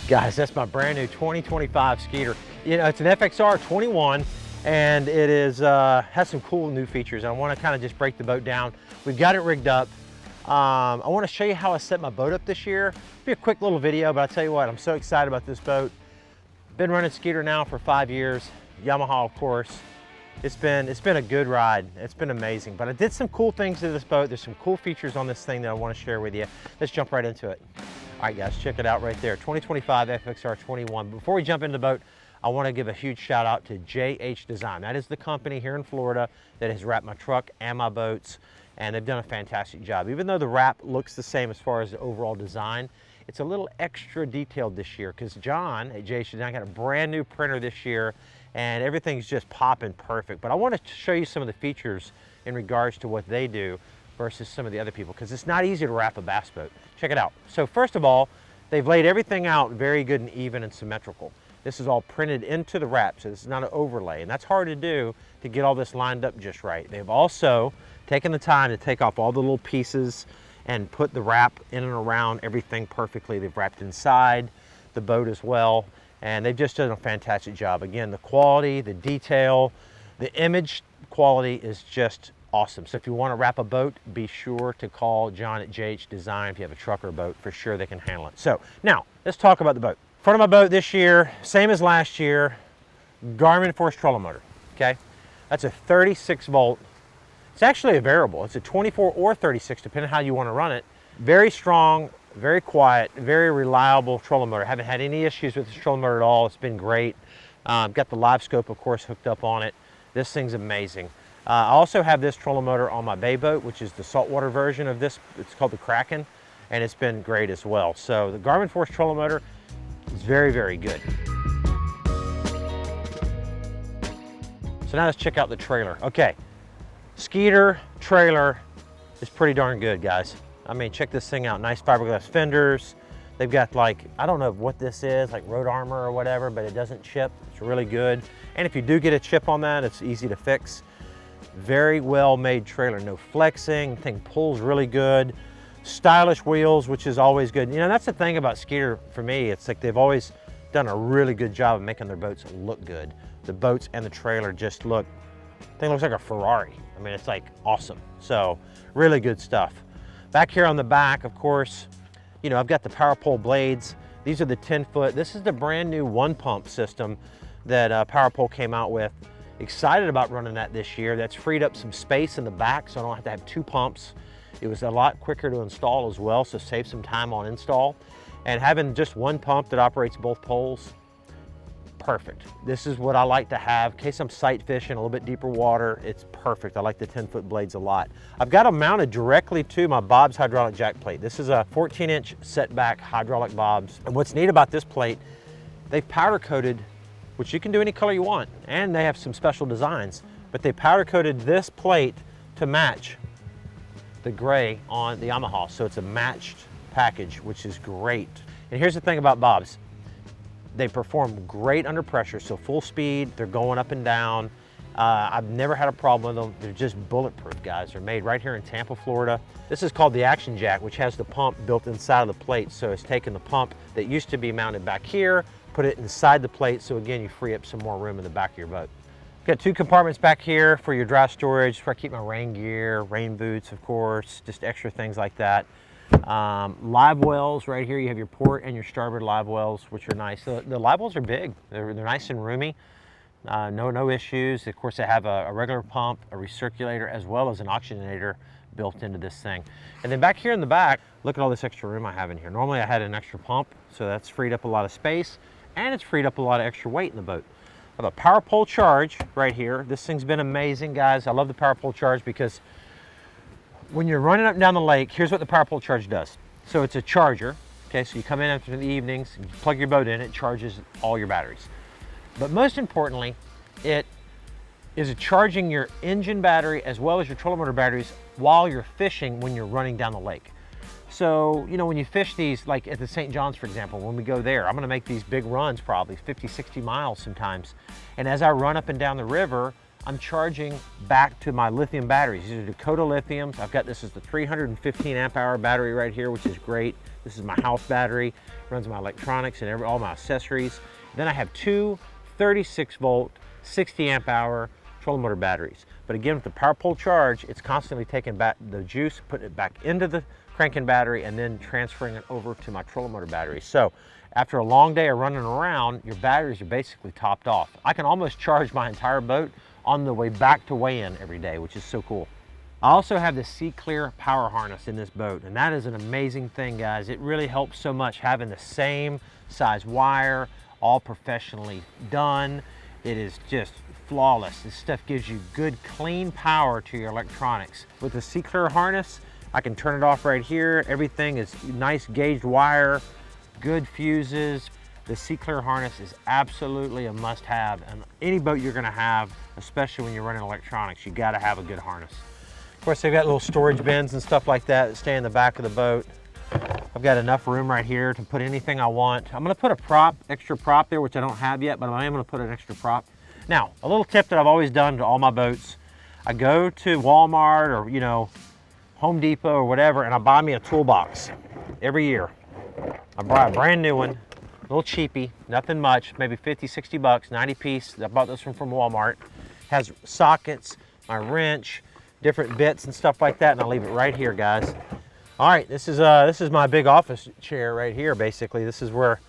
Guys, that's my brand new 2025 Skeeter. You know, it's an FXR 21, and it is has some cool new features. I want to kind of just break the boat down. We've got it rigged up. I want to show you how I set my boat up this year. It'll be a quick little video, but I'll tell you what, I'm so excited about this boat. Been running Skeeter now for 5 years. Yamaha, of course. It's been a good ride. It's been amazing. But I did some cool things to this boat. There's some cool features on this thing that I want to share with you. Let's jump right into it. All right, guys, check it out right there. 2025 FXR 21. Before we jump into the boat, I want to give a huge shout out to JH Design. That is the company here in Florida that has wrapped my truck and my boats, and they've done a fantastic job. Even though the wrap looks the same as far as the overall design, it's a little extra detailed this year because John at JH Design got a brand new printer this year, and everything's just popping perfect. But I want to show you some of the features in regards to what they do versus some of the other people, because it's not easy to wrap a bass boat. Check it out. So first of all, they've laid everything out very good and even and symmetrical. This is all printed into the wrap, so this is not an overlay, and that's hard to do to get all this lined up just right. They've also taken the time to take off all the little pieces and put the wrap in and around everything perfectly. They've wrapped inside the boat as well, and they've just done a fantastic job. Again, the quality, the detail, the image quality is just awesome. So if you want to wrap a boat, be sure to call John at JH Design. If you have a truck or a boat, for sure they can handle it. So now let's talk about the boat. Front of my boat this year, same as last year, Garmin Force trolling motor, okay? That's a 36 volt. It's actually a variable. It's a 24 or 36, depending on how you want to run it. Very strong, very quiet, very reliable trolling motor. Haven't had any issues with this trolling motor at all. It's been great. Got the live scope, of course, hooked up on it. This thing's amazing. I also have this trolling motor on my bay boat, which is the saltwater version of this. It's called the Kraken, and it's been great as well. So the Garmin Force trolling motor is very, very good. So now let's check out the trailer. Okay, Skeeter trailer is pretty darn good, guys. I mean, check this thing out. Nice fiberglass fenders. They've got, like, I don't know what this is, like road armor or whatever, but it doesn't chip. It's really good. And if you do get a chip on that, it's easy to fix. Very well made trailer, no flexing, thing pulls really good. Stylish wheels, which is always good. You know, that's the thing about Skeeter for me. It's like they've always done a really good job of making their boats look good. The boats and the trailer just look, thing looks like a Ferrari. I mean, it's like awesome. So really good stuff. Back here on the back, of course, you know, I've got the power pole blades. These are the 10-foot. This is the brand new one pump system that Power Pole came out with. Excited about running that this year. That's freed up some space in the back, so I don't have to have 2 pumps. It was a lot quicker to install as well, so save some time on install. And having just one pump that operates both poles, perfect. This is what I like to have in case I'm sight fishing a little bit deeper water. It's perfect. I like the 10-foot blades a lot. I've got them mounted directly to my Bob's hydraulic jack plate. This is a 14-inch setback hydraulic Bob's. And what's neat about this plate, they've powder coated, which you can do any color you want, and they have some special designs, but they powder coated this plate to match the gray on the Yamaha, so it's a matched package, which is great. And here's the thing about Bob's. They perform great under pressure, so full speed, they're going up and down. I've never had a problem with them. They're just bulletproof, guys. They're made right here in Tampa, Florida. This is called the Action Jack, which has the pump built inside of the plate, so it's taking the pump that used to be mounted back here, put it inside the plate, so again, you free up some more room in the back of your boat. Got 2 compartments back here for your dry storage, where I keep my rain gear, rain boots, of course, just extra things like that. Live wells right here. You have your port and your starboard live wells, which are nice. The live wells are big. They're nice and roomy. No issues. Of course, they have a regular pump, a recirculator, as well as an oxygenator built into this thing. And then back here in the back, look at all this extra room I have in here. Normally I had an extra pump, so that's freed up a lot of space, and it's freed up a lot of extra weight in the boat. I have a power pole charge right here. This thing's been amazing, guys. I love the power pole charge because when you're running up and down the lake, here's what the power pole charge does. So it's a charger, okay? So you come in after the evenings, you plug your boat in, it charges all your batteries. But most importantly, it is charging your engine battery as well as your trolling motor batteries while you're fishing when you're running down the lake. So, you know, when you fish these, like at the St. John's, for example, when we go there, I'm gonna make these big runs, probably 50, 60 miles sometimes. And as I run up and down the river, I'm charging back to my lithium batteries. These are Dakota lithiums. I've got, this is the 315 amp hour battery right here, which is great. This is my house battery, runs my electronics and all my accessories. Then I have two 36 volt, 60 amp hour trolling motor batteries. But again, with the power pole charge, it's constantly taking back the juice, putting it back into the cranking battery, and then transferring it over to my trolling motor battery. So after a long day of running around, your batteries are basically topped off. I can almost charge my entire boat on the way back to weigh-in every day, which is so cool. I also have the Clear power harness in this boat, and that is an amazing thing, guys. It really helps so much having the same size wire, all professionally done. It is just flawless. This stuff gives you good, clean power to your electronics. With the Clear harness, I can turn it off right here. Everything is nice gauged wire, good fuses. The Clear harness is absolutely a must-have, and any boat you're gonna have, especially when you're running electronics, you gotta have a good harness. Of course, they've got little storage bins and stuff like that that stay in the back of the boat. I've got enough room right here to put anything I want. I'm gonna put a prop, extra prop there, which I don't have yet, but I am gonna put an extra prop. Now, a little tip that I've always done to all my boats, I go to Walmart or, you know, Home Depot or whatever, and I buy me a toolbox every year. I buy a brand new one, a little cheapy, nothing much, maybe 50, 60 bucks, 90 piece. I bought this one from Walmart. Has sockets, my wrench, different bits and stuff like that, and I'll leave it right here, guys. All right, this is my big office chair right here, basically. This is where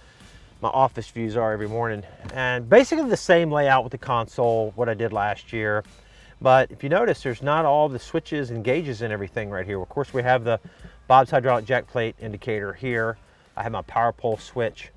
my office views are every morning. And basically the same layout with the console, what I did last year. But if you notice, there's not all the switches and gauges and everything right here. Of course, we have the Bob's hydraulic jack plate indicator here. I have my power pole switch,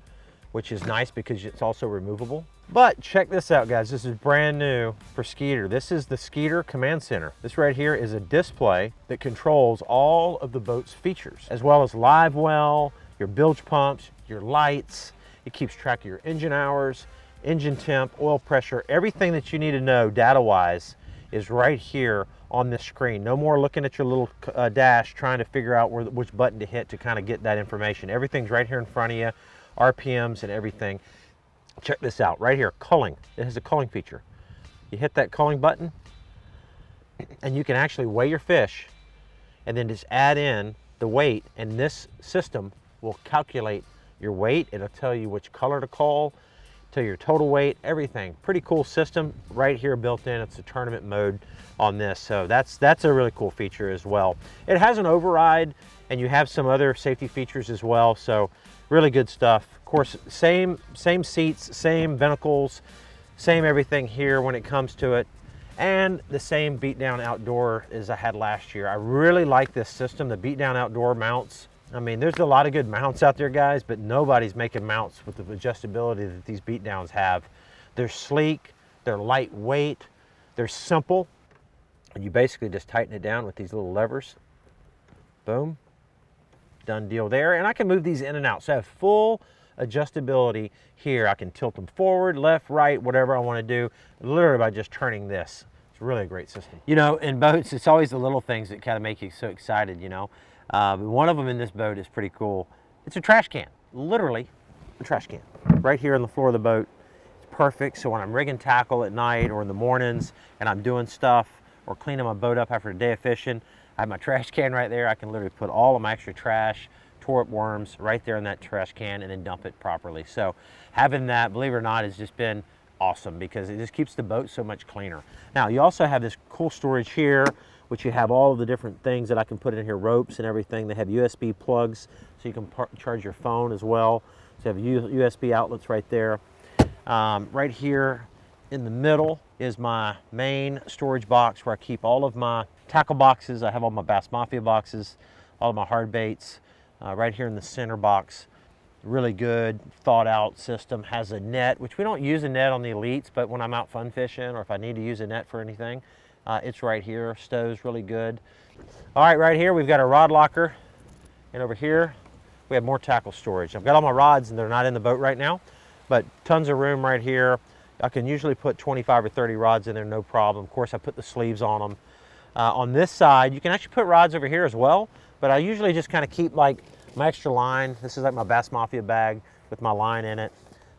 which is nice because it's also removable. But check this out, guys. This is brand new for Skeeter. This is the Skeeter Command Center. This right here is a display that controls all of the boat's features, as well as live well, your bilge pumps, your lights. It keeps track of your engine hours, engine temp, oil pressure, everything that you need to know data-wise is right here on this screen. No more looking at your little dash trying to figure out which button to hit to kind of get that information. Everything's right here in front of you, RPMs and everything. Check this out, right here, culling. It has a culling feature. You hit that culling button, and you can actually weigh your fish, and then just add in the weight, and this system will calculate your weight. It'll tell you which color to cull, tell your total weight, everything. Pretty cool system right here built in. It's a tournament mode on this, so that's a really cool feature as well. It has an override, and you have some other safety features as well, so really good stuff. Of course, same seats, same vehicles, same everything here when it comes to it, and the same beatdown outdoor as I had last year. I really like this system, the beatdown outdoor mounts. I mean, there's a lot of good mounts out there, guys, but nobody's making mounts with the adjustability that these beatdowns have. They're sleek, they're lightweight, they're simple, and you basically just tighten it down with these little levers. Boom, done deal there. And I can move these in and out, so I have full adjustability here. I can tilt them forward, left, right, whatever I want to do, literally by just turning this. It's really a great system. You know, in boats, it's always the little things that kind of make you so excited, you know. One of them in this boat is pretty cool. It's a trash can, literally a trash can. Right here on the floor of the boat. It's perfect, so when I'm rigging tackle at night or in the mornings and I'm doing stuff or cleaning my boat up after a day of fishing, I have my trash can right there. I can literally put all of my extra trash, tore up worms right there in that trash can and then dump it properly. So having that, believe it or not, has just been awesome because it just keeps the boat so much cleaner. Now you also have this cool storage here, which you have all of the different things that I can put in here, ropes and everything. They have USB plugs so you can charge your phone as well. So you have USB outlets right there. Right here in the middle is my main storage box where I keep all of my tackle boxes. I have all my Bass Mafia boxes, all of my hard baits. Right here in the center box, really good thought out system. Has a net, which we don't use a net on the Elites, but when I'm out fun fishing or if I need to use a net for anything, it's right here. Stow's really good. All right, right here we've got a rod locker, and over here we have more tackle storage. I've got all my rods and they're not in the boat right now, but tons of room right here. I can usually put 25 or 30 rods in there, no problem. Of course, I put the sleeves on them. On this side, you can actually put rods over here as well, but I usually just kind of keep like my extra line. This is like my Bass Mafia bag with my line in it.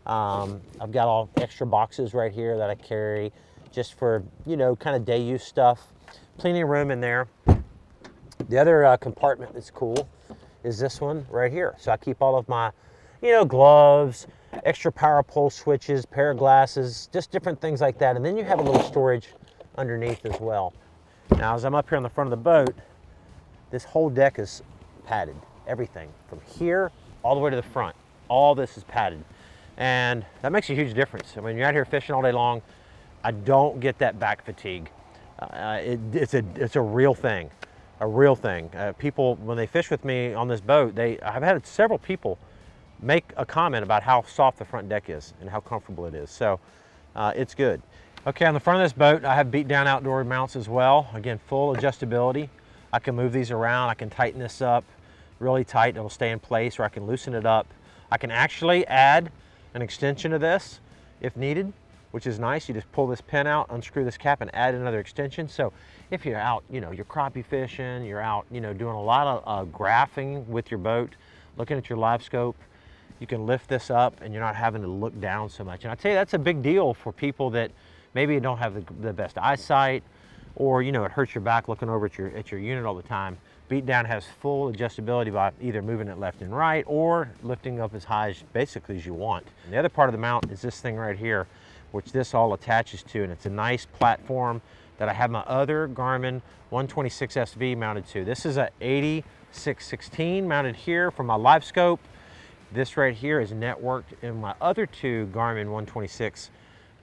I've got all extra boxes right here that I carry. just for, you know, kind of day use stuff. Plenty of room in there. The other compartment that's cool is this one right here. So I keep all of my, you know, gloves, extra power pole switches, pair of glasses, just different things like that. And then you have a little storage underneath as well. Now, as I'm up here on the front of the boat, this whole deck is padded. Everything from here all the way to the front. All this is padded. And that makes a huge difference. I mean, you're out here fishing all day long. I don't get that back fatigue. It's a real thing, a real thing. People, when they fish with me on this boat, I've had several people make a comment about how soft the front deck is and how comfortable it is. So it's good. Okay, on the front of this boat, I have beat down outdoor mounts as well. Again, full adjustability. I can move these around. I can tighten this up really tight. It'll stay in place, or I can loosen it up. I can actually add an extension to this if needed, which is nice. You just pull this pin out, unscrew this cap, and add another extension. So if you're out, you know, you're crappie fishing, you're out, you know, doing a lot of graphing with your boat, looking at your live scope, you can lift this up and you're not having to look down so much. And I tell you, that's a big deal for people that maybe don't have the best eyesight, or, you know, it hurts your back looking over at your unit all the time. Beat down has full adjustability by either moving it left and right or lifting up as high as basically as you want. And the other part of the mount is this thing right here, which this all attaches to, and it's a nice platform that I have my other Garmin 126 SV mounted to. This is a 8616 mounted here for my live scope. This right here is networked in my other two Garmin 126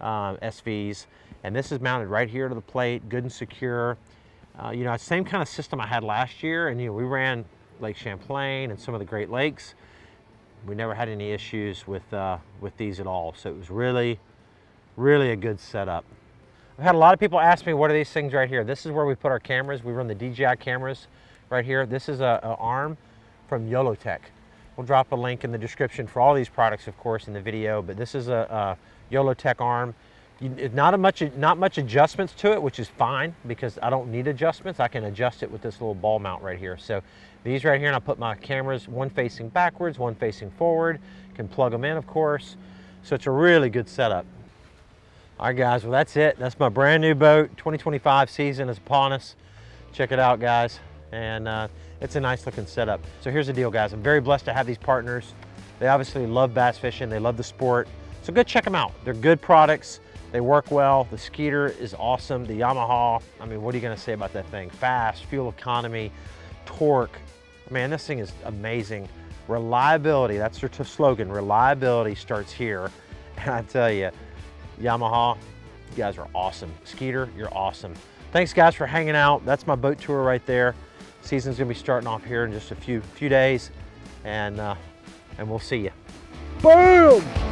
SVs, and this is mounted right here to the plate, good and secure. You know, same kind of system I had last year, and you know, we ran Lake Champlain and some of the Great Lakes. We never had any issues with these at all, so it was really a good setup. I've had a lot of people ask me, what are these things right here? This is where we put our cameras. We run the DJI cameras right here. This is a arm from YoloTech. We'll drop a link in the description for all these products, of course, in the video, but this is a YoloTech arm. Not much adjustments to it, which is fine because I don't need adjustments. I can adjust it with this little ball mount right here. So these right here, and I put my cameras, one facing backwards, one facing forward. Can plug them in, of course. So it's a really good setup. All right, guys, well, that's it. That's my brand new boat. 2025 season is upon us. Check it out, guys. And it's a nice looking setup. So here's the deal, guys. I'm very blessed to have these partners. They obviously love bass fishing. They love the sport. So go check them out. They're good products. They work well. The Skeeter is awesome. The Yamaha, I mean, what are you gonna say about that thing? Fast, fuel economy, torque. Man, this thing is amazing. Reliability, that's their slogan. Reliability starts here. And I tell you, Yamaha, you guys are awesome. Skeeter, you're awesome. Thanks, guys, for hanging out. That's my boat tour right there. Season's gonna be starting off here in just a few days, and we'll see you. Boom!